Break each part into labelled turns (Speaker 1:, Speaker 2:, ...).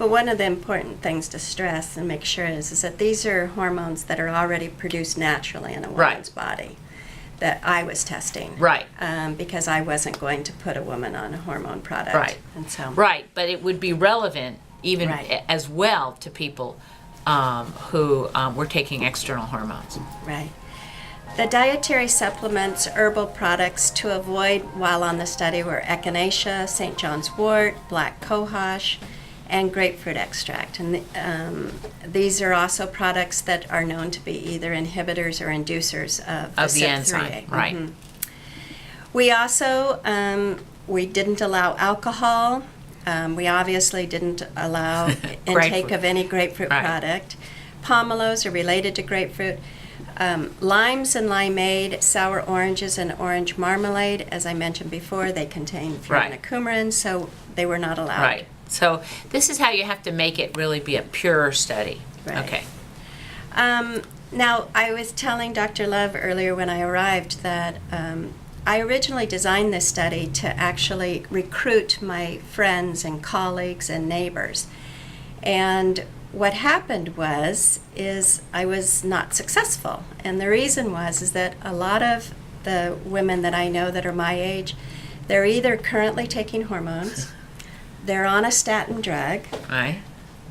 Speaker 1: But one of the important things to stress and make sure is that these are hormones that are already produced naturally in a woman's body that I was testing.
Speaker 2: Right.
Speaker 1: Because I wasn't going to put a woman on a hormone product.
Speaker 2: Right.
Speaker 1: And so.
Speaker 2: Right, but it would be relevant even as well to people who were taking external hormones.
Speaker 1: Right. The dietary supplements, herbal products to avoid while on the study were echinacea, St. John's wort, black cohosh, and grapefruit extract. And these are also products that are known to be either inhibitors or inducers of
Speaker 2: the
Speaker 1: CYP3A.
Speaker 2: enzyme. Right.
Speaker 1: Mm-hmm. We also, we didn't allow alcohol. We obviously didn't allow intake of any grapefruit product. Pomelos are related to grapefruit. Limes and limeade, sour oranges, and orange marmalade, as I mentioned before, they contain fluorocumarin, so they were not allowed.
Speaker 2: Right. So this is how you have to make it really be a pure study.
Speaker 1: Right.
Speaker 2: Okay.
Speaker 1: Now, I was telling Dr. Love earlier when I arrived that I originally designed this study to actually recruit my friends and colleagues and neighbors. And what happened is I was not successful. And the reason is that a lot of the women that I know that are my age, they're either currently taking hormones, they're on a statin drug,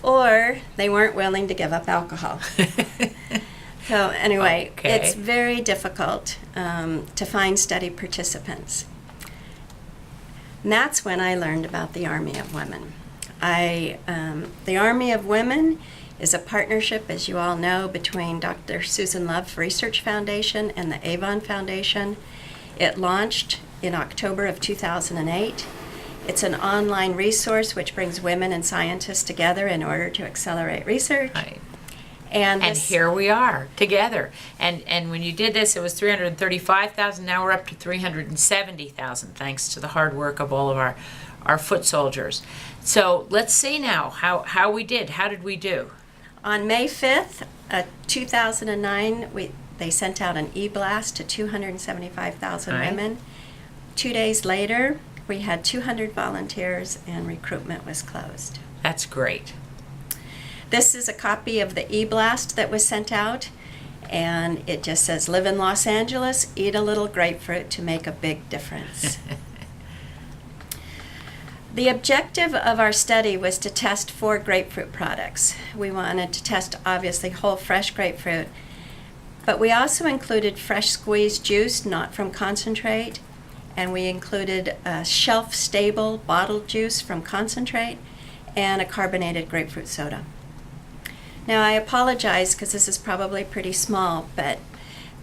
Speaker 1: or they weren't willing to give up alcohol. So anyway, it's very difficult to find study participants. And that's when I learned about the Army of Women. The Army of Women is a partnership, as you all know, between Dr. Susan Love Research Foundation and the Avon Foundation. It launched in October of 2008. It's an online resource which brings women and scientists together in order to accelerate research.
Speaker 2: Right.
Speaker 1: And
Speaker 2: here we are together. And when you did this, it was 335,000. Now we're up to 370,000, thanks to the hard work of all of our foot soldiers. So let's see now how we did. How did we do?
Speaker 1: On May 5th, 2009, they sent out an e-blast to 275,000 women. 2 days later, we had 200 volunteers and recruitment was closed.
Speaker 2: That's great.
Speaker 1: This is a copy of the e-blast that was sent out, and it just says, live in Los Angeles, eat a little grapefruit to make a big difference. The objective of our study was to test 4 grapefruit products. We wanted to test, obviously, whole fresh grapefruit, but we also included fresh squeezed juice, not from concentrate, and we included a shelf-stable bottled juice from concentrate and a carbonated grapefruit soda. Now, I apologize because this is probably pretty small, but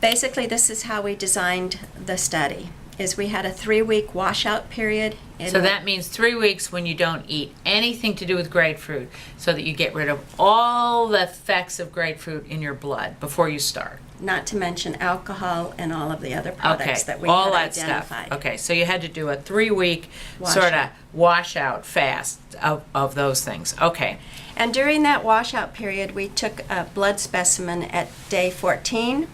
Speaker 1: basically this is how we designed the study. Is we had a 3-week washout period.
Speaker 2: So that means 3 weeks when you don't eat anything to do with grapefruit, so that you get rid of all the effects of grapefruit in your blood before you start.
Speaker 1: Not to mention alcohol and all of the other products that we
Speaker 2: all
Speaker 1: had
Speaker 2: that
Speaker 1: identified.
Speaker 2: Stuff. Okay, so you had to do a 3-week sort of washout fast of those things. Okay.
Speaker 1: And during that washout period, we took a blood specimen at day 14.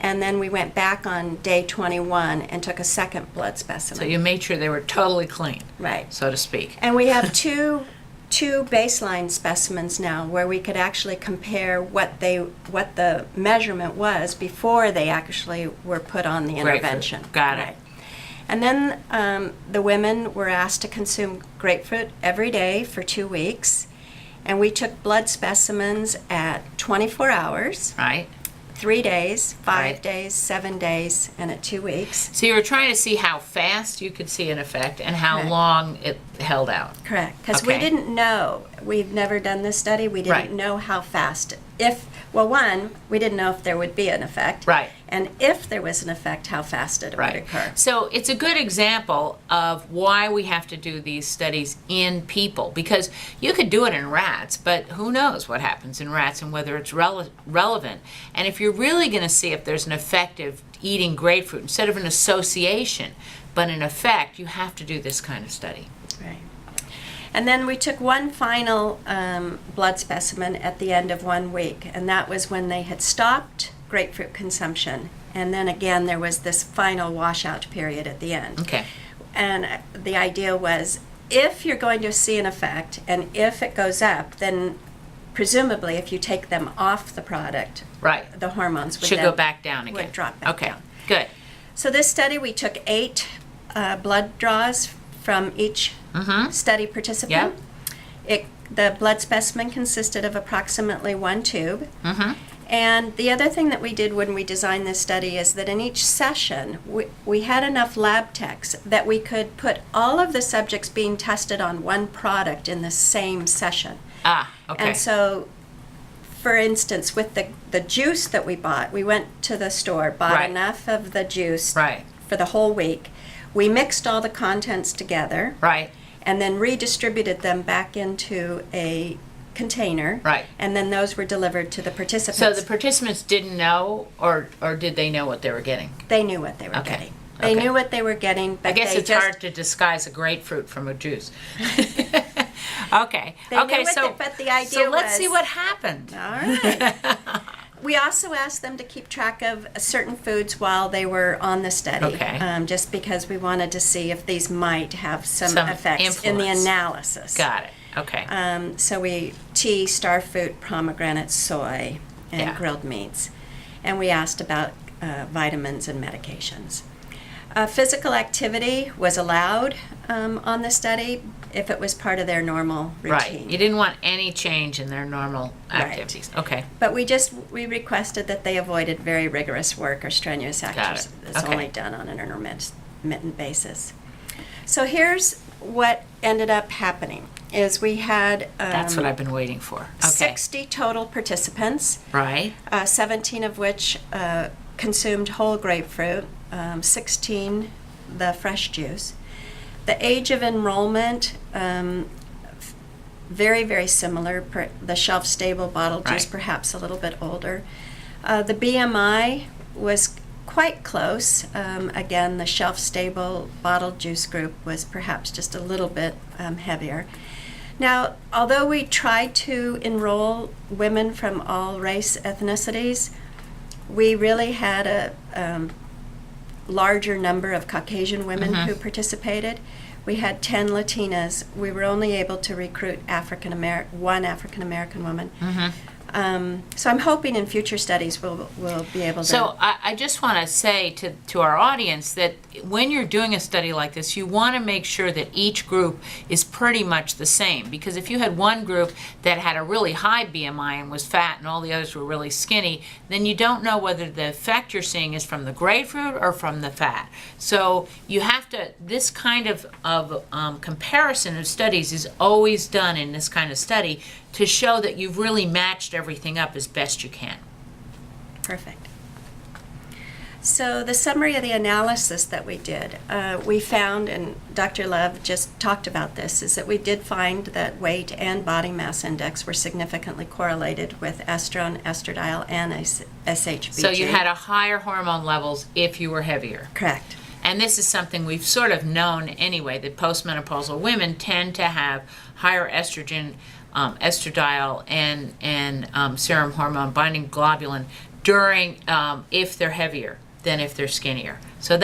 Speaker 1: And then we went back on day 21 and took a second blood specimen.
Speaker 2: So you made sure they were totally clean,
Speaker 1: right,
Speaker 2: so to speak.
Speaker 1: And we have two baseline specimens now where we could actually compare what the measurement was before they actually were put on the intervention.
Speaker 2: Got it.
Speaker 1: And then the women were asked to consume grapefruit every day for 2 weeks. And we took blood specimens at 24 hours.
Speaker 2: Right.
Speaker 1: 3 days, 5 days, 7 days, and at 2 weeks.
Speaker 2: So you were trying to see how fast you could see an effect and how long it held out.
Speaker 1: Correct, because we didn't know. We've never done this study. We didn't know how fast. We didn't know if there would be an effect.
Speaker 2: Right.
Speaker 1: And if there was an effect, how fast it would occur.
Speaker 2: So it's a good example of why we have to do these studies in people, because you could do it in rats, but who knows what happens in rats and whether it's relevant. And if you're really going to see if there's an effect of eating grapefruit, instead of an association, but an effect, you have to do this kind of study.
Speaker 1: Right. And then we took one final blood specimen at the end of 1 week, and that was when they had stopped grapefruit consumption. And then again, there was this final washout period at the end.
Speaker 2: Okay.
Speaker 1: And the idea was, if you're going to see an effect, and if it goes up, then presumably if you take them off the product,
Speaker 2: Right.
Speaker 1: the hormones would
Speaker 2: Should
Speaker 1: then
Speaker 2: go back down again.
Speaker 1: would drop back
Speaker 2: Okay.
Speaker 1: down.
Speaker 2: Good.
Speaker 1: So this study, we took 8 blood draws from each study participant. The blood specimen consisted of approximately 1 tube. And the other thing that we did when we designed this study is that in each session, we had enough lab techs that we could put all of the subjects being tested on one product in the same session.
Speaker 2: Okay.
Speaker 1: And so, for instance, with the juice that we bought, we went to the store, bought
Speaker 2: Right.
Speaker 1: enough of the juice
Speaker 2: Right.
Speaker 1: for the whole week. We mixed all the contents together
Speaker 2: Right.
Speaker 1: and then redistributed them back into a container.
Speaker 2: Right.
Speaker 1: And then those were delivered to the participants.
Speaker 2: So the participants didn't know, or did they know what they were getting?
Speaker 1: They knew what they were
Speaker 2: Okay.
Speaker 1: getting. They
Speaker 2: Okay.
Speaker 1: knew what they were getting, but
Speaker 2: I guess
Speaker 1: they
Speaker 2: it's
Speaker 1: just,
Speaker 2: hard to disguise a grapefruit from a juice. Okay.
Speaker 1: They knew
Speaker 2: Okay.
Speaker 1: what
Speaker 2: So,
Speaker 1: the- but the idea
Speaker 2: so let's
Speaker 1: was-
Speaker 2: see what happened.
Speaker 1: All right. We also asked them to keep track of certain foods while they were on the study,
Speaker 2: Okay.
Speaker 1: just because we wanted to see if these might have some
Speaker 2: Some
Speaker 1: effects in the
Speaker 2: influence.
Speaker 1: analysis.
Speaker 2: Got it. Okay.
Speaker 1: So tea, starfruit, pomegranate, soy, and
Speaker 2: Yeah.
Speaker 1: grilled meats. And we asked about vitamins and medications. Physical activity was allowed on the study if it was part of their normal routine.
Speaker 2: Right. You didn't want any change in their normal
Speaker 1: Right.
Speaker 2: activities. Okay.
Speaker 1: But we requested that they avoided very rigorous work or strenuous exercise. It's
Speaker 2: Okay.
Speaker 1: only done on an intermittent basis. So here's what ended up happening is we had
Speaker 2: That's what I've been waiting for. Okay.
Speaker 1: 60 total participants,
Speaker 2: Right.
Speaker 1: 17 of which consumed whole grapefruit, 16 the fresh juice. The age of enrollment, very, very similar. The shelf-stable bottle juice,
Speaker 2: Right.
Speaker 1: perhaps a little bit older. The BMI was quite close. Again, the shelf-stable bottle juice group was perhaps just a little bit heavier. Now, although we tried to enroll women from all race ethnicities, we really had a larger number of Caucasian women who participated. We had 10 Latinas. We were only able to recruit one African American woman. So I'm hoping in future studies we'll be able to.
Speaker 2: So I just want to say to our audience that when you're doing a study like this, you want to make sure that each group is pretty much the same. Because if you had one group that had a really high BMI and was fat and all the others were really skinny, then you don't know whether the effect you're seeing is from the grapefruit or from the fat. So you have to, this kind of comparison of studies is always done in this kind of study to show that you've really matched everything up as best you can.
Speaker 1: Perfect. So the summary of the analysis that we did, we found, and Dr. Love just talked about this, is that we did find that weight and body mass index were significantly correlated with estrone, estradiol, and SHBG.
Speaker 2: So you had a higher hormone levels if you were heavier.
Speaker 1: Correct.
Speaker 2: And this is something we've sort of known anyway, that postmenopausal women tend to have higher estrogen, estradiol, and serum hormone binding globulin during, if they're heavier than if they're skinnier. So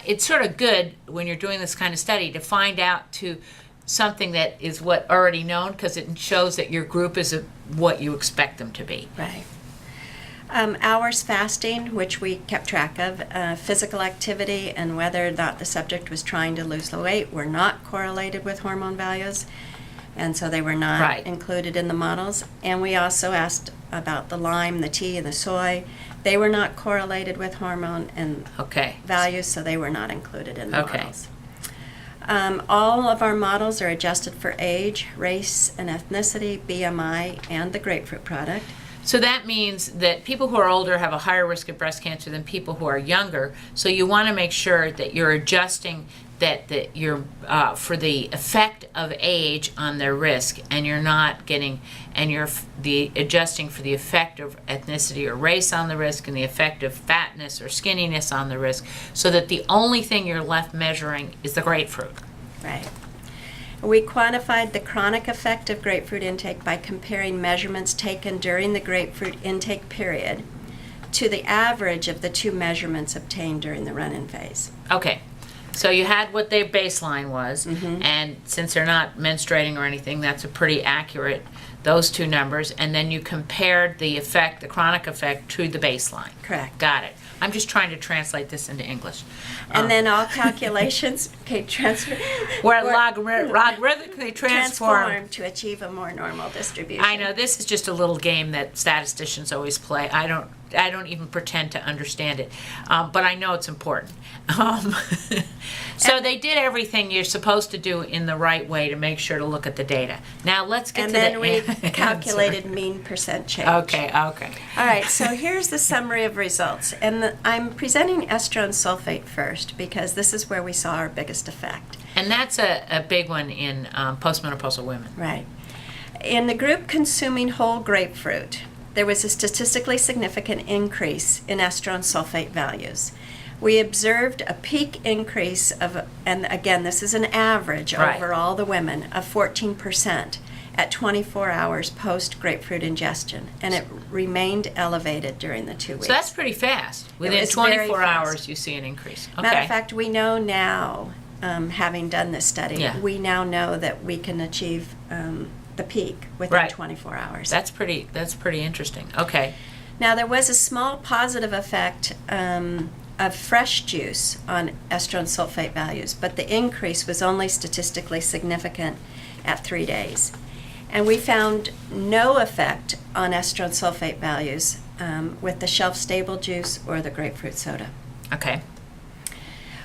Speaker 2: it's sort of good when you're doing this kind of study to find out to something that is what already known, because it shows that your group is what you expect them to be.
Speaker 1: Right. Hours fasting, which we kept track of, physical activity, and whether or not the subject was trying to lose the weight were not correlated with hormone values, and so they were not
Speaker 2: Right.
Speaker 1: included in the models. And we also asked about the lime, the tea, and the soy. They were not correlated with hormone and
Speaker 2: Okay.
Speaker 1: values, so they were not included in the
Speaker 2: Okay.
Speaker 1: models. All of our models are adjusted for age, race and ethnicity, BMI, and the grapefruit product.
Speaker 2: So that means that people who are older have a higher risk of breast cancer than people who are younger. So you want to make sure that you're adjusting that you're for the effect of age on their risk, and you're not getting, and you're adjusting for the effect of ethnicity or race on the risk, and the effect of fatness or skinniness on the risk, so that the only thing you're left measuring is the grapefruit.
Speaker 1: Right. We quantified the chronic effect of grapefruit intake by comparing measurements taken during the grapefruit intake period to the average of the two measurements obtained during the run-in phase.
Speaker 2: Okay. So you had what their baseline was, and since they're not menstruating or anything, that's a pretty accurate, those two numbers, and then you compared the effect, the chronic effect, to the baseline.
Speaker 1: Correct.
Speaker 2: Got it. I'm just trying to translate this into English.
Speaker 1: And then all calculations transfer
Speaker 2: Where logarithmically transform.
Speaker 1: to achieve a more normal distribution.
Speaker 2: I know this is just a little game that statisticians always play. I don't even pretend to understand it, but I know it's important. So they did everything you're supposed to do in the right way to make sure to look at the data. Now let's get
Speaker 1: And
Speaker 2: to
Speaker 1: then
Speaker 2: the
Speaker 1: we calculated mean percent change.
Speaker 2: Okay.
Speaker 1: All right, so here's the summary of results. And I'm presenting estrone sulfate first because this is where we saw our biggest effect.
Speaker 2: And that's a big one in postmenopausal women.
Speaker 1: Right. In the group consuming whole grapefruit, there was a statistically significant increase in estrone sulfate values. We observed a peak increase of, and again, this is an average
Speaker 2: Right.
Speaker 1: over all the women, of 14% at 24 hours post grapefruit ingestion, and it remained elevated during the 2 weeks.
Speaker 2: So that's pretty fast. Within
Speaker 1: was very
Speaker 2: 24
Speaker 1: fast.
Speaker 2: hours, you see an increase. Okay.
Speaker 1: Matter of fact, we know now, having done this study,
Speaker 2: Yeah.
Speaker 1: we now know that we can achieve the peak within
Speaker 2: Right.
Speaker 1: 24 hours.
Speaker 2: That's pretty interesting. Okay.
Speaker 1: Now, there was a small positive effect of fresh juice on estrone sulfate values, but the increase was only statistically significant at 3 days. And we found no effect on estrone sulfate values with the shelf-stable juice or the grapefruit soda.
Speaker 2: Okay.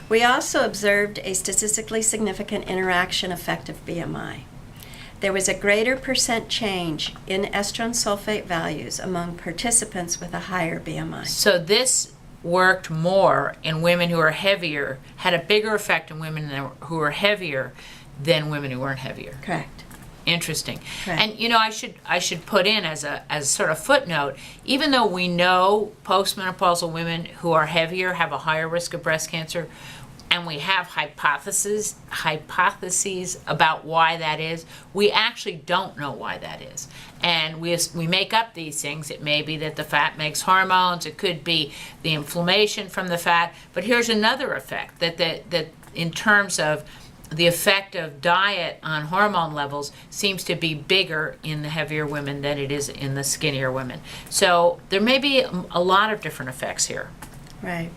Speaker 1: We also observed a statistically significant interaction effect of BMI. There was a greater percent change in estrone sulfate values among participants with a higher BMI.
Speaker 2: So this worked more in women who are heavier, had a bigger effect in women who are heavier than women who weren't heavier.
Speaker 1: Correct.
Speaker 2: Interesting.
Speaker 1: Correct.
Speaker 2: And I should put in as a sort of footnote, even though we know postmenopausal women who are heavier have a higher risk of breast cancer, and we have hypotheses about why that is, we actually don't know why that is. And we make up these things. It may be that the fat makes hormones. It could be the inflammation from the fat. But here's another effect, that in terms of the effect of diet on hormone levels seems to be bigger in the heavier women than it is in the skinnier women. So there may be a lot of different effects here.
Speaker 1: Right.